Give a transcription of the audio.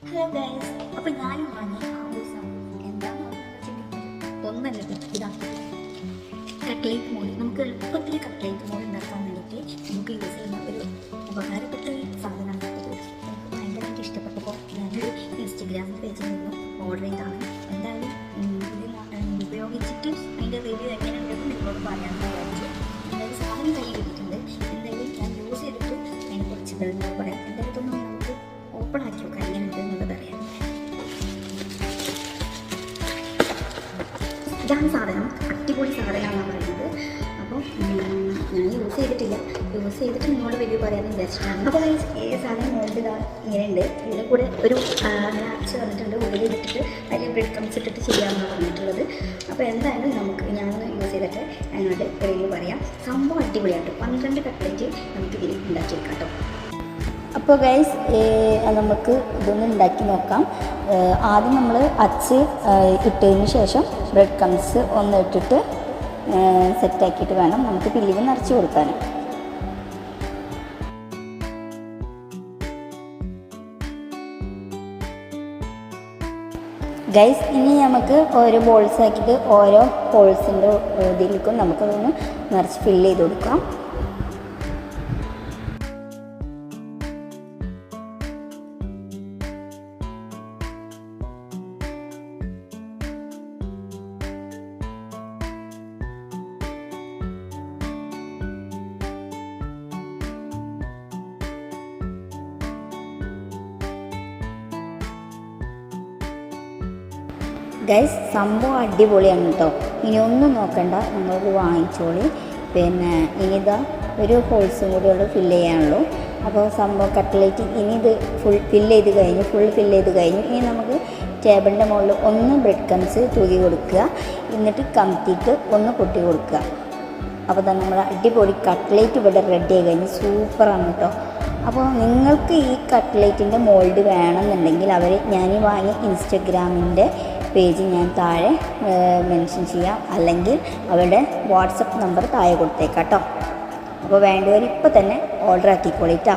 Hello guys, അപ്പോൾ ഞാനും വാങ്ങി എന്താണെന്ന് ഒന്നല്ല ഇതാക്കി കട്ട്ലേറ്റ് മോളി. നമുക്ക് എളുപ്പത്തിൽ കട്ട്ലേറ്റ് മോളി ഉണ്ടാക്കാൻ വേണ്ടിയിട്ട് നമുക്ക് യൂസ് ചെയ്യുന്ന ഒരു ഉപകാരപ്പെട്ട ഒരു സാധനമാണ് ഇത്. എനിക്ക് ഭയങ്കരമായിട്ട് ഇഷ്ടപ്പെട്ടപ്പോൾ ഞാനൊരു ഇൻസ്റ്റഗ്രാം പേജിൽ നിന്നും ഓർഡർ ചെയ്താണ്. എന്തായാലും ഇത് ഉപയോഗിച്ചിട്ട് അതിൻ്റെ റിവ്യൂ എങ്ങനെയുണ്ടെന്ന് നിങ്ങളോട് പറയാമെന്ന് വിചാരിച്ചു. എന്തായാലും സാധനം കയ്യിൽ കിട്ടിയിട്ടുണ്ട്. എന്തായാലും ഞാൻ യൂസ് ചെയ്തിട്ട് അതിനെക്കുറിച്ച് നിങ്ങളോട് പറയാം. എന്തായാലും ഇതൊന്നും നമുക്ക് ഓപ്പൺ ആക്കി നോക്കാം എങ്ങനെയുണ്ട് എന്നുള്ളത് അറിയാം. ഇതാണ് സാധനം, അടിപൊളി സാധനമാണെന്ന് പറയുന്നത്. അപ്പോൾ ഞാൻ യൂസ് ചെയ്തിട്ട് നിങ്ങളോട് റിവ്യൂ പറയാമെന്ന് വിചാരിച്ചിട്ടാണ്. അപ്പോൾ ഈ സാധനം മോൾഡ് ഇങ്ങനെയുണ്ട്. ഇതിൻ്റെ കൂടെ ഒരു ആപ്സ് വന്നിട്ടുണ്ട്. ഉള്ളിൽ ഇട്ടിട്ട് അതിൽ ബ്രെഡ് ക്രംസ് ഇട്ടിട്ട് ചെയ്യാമെന്നാണ് പറഞ്ഞിട്ടുള്ളത്. അപ്പോൾ എന്തായാലും ഞാനൊന്ന് യൂസ് ചെയ്തിട്ട് അതിനോട് റിവ്യൂ പറയാം. സംഭവം അടിപൊളിയാട്ടോ. 12 കട്ട്ലേറ്റ് നമുക്ക് ഇതിൽ ഉണ്ടാക്കിയെടുക്കാം കേട്ടോ. അപ്പോൾ ഗൈസ്, നമുക്ക് ഇതൊന്ന് ഉണ്ടാക്കി നോക്കാം. ആദ്യം നമ്മൾ അച്ച് ഇട്ടതിന് ശേഷം ബ്രെഡ് ക്രംസ് ഒന്ന് ഇട്ടിട്ട് സെറ്റാക്കിയിട്ട് വേണം നമുക്ക് ഫില്ലിങ് നിറച്ച് കൊടുക്കാൻ. ഗൈസ്, ഇനി നമുക്ക് ഓരോ ബോൾസ് ആക്കിയിട്ട് ഓരോ ഹോൾസിൻ്റെ ഇതിലേക്കും നമുക്കതൊന്ന് നിറച്ച് ഫില്ല് ചെയ്ത് കൊടുക്കാം. ഗൈസ്, സംഭവം അടിപൊളിയാണ് കേട്ടോ. ഇനി ഒന്നും നോക്കണ്ട, നിങ്ങൾക്ക് വാങ്ങിച്ചോളി. പിന്നെ ഇനിതാ ഒരു ഹോൾസും കൂടി ഉള്ളു ഫില്ല് ചെയ്യാനുള്ളൂ. അപ്പോൾ സംഭവം കട്ട്ലേറ്റ് ഇനി ഇത് ഫുൾ ഫില്ല് ചെയ്ത് കഴിഞ്ഞു. ഇനി നമുക്ക് ടേബിളിൻ്റെ മുകളിൽ ഒന്ന് ബ്രെഡ് ക്രംസ് തൂക്കി കൊടുക്കുക, എന്നിട്ട് കമത്തിയിട്ട് ഒന്ന് പൊട്ടി കൊടുക്കുക. അപ്പോൾ തന്നെ നമ്മുടെ അടിപൊളി കട്ട്ലേറ്റ് ഇവിടെ റെഡി ആയി കഴിഞ്ഞ് സൂപ്പറാണ് കേട്ടോ. അപ്പോൾ നിങ്ങൾക്ക് ഈ കട്ട്ലേറ്റിൻ്റെ മോൾഡ് വേണമെന്നുണ്ടെങ്കിൽ ഞാൻ വാങ്ങിയ ഇൻസ്റ്റഗ്രാമിൻ്റെ പേജ് ഞാൻ താഴെ മെൻഷൻ ചെയ്യാം, അല്ലെങ്കിൽ അവരുടെ വാട്സപ്പ് നമ്പർ താഴെ കൊടുത്തേക്കാം കേട്ടോ. അപ്പോൾ വേണ്ടവർ ഇപ്പോൾ തന്നെ ഓർഡർ ആക്കിക്കോളിട്ടോ.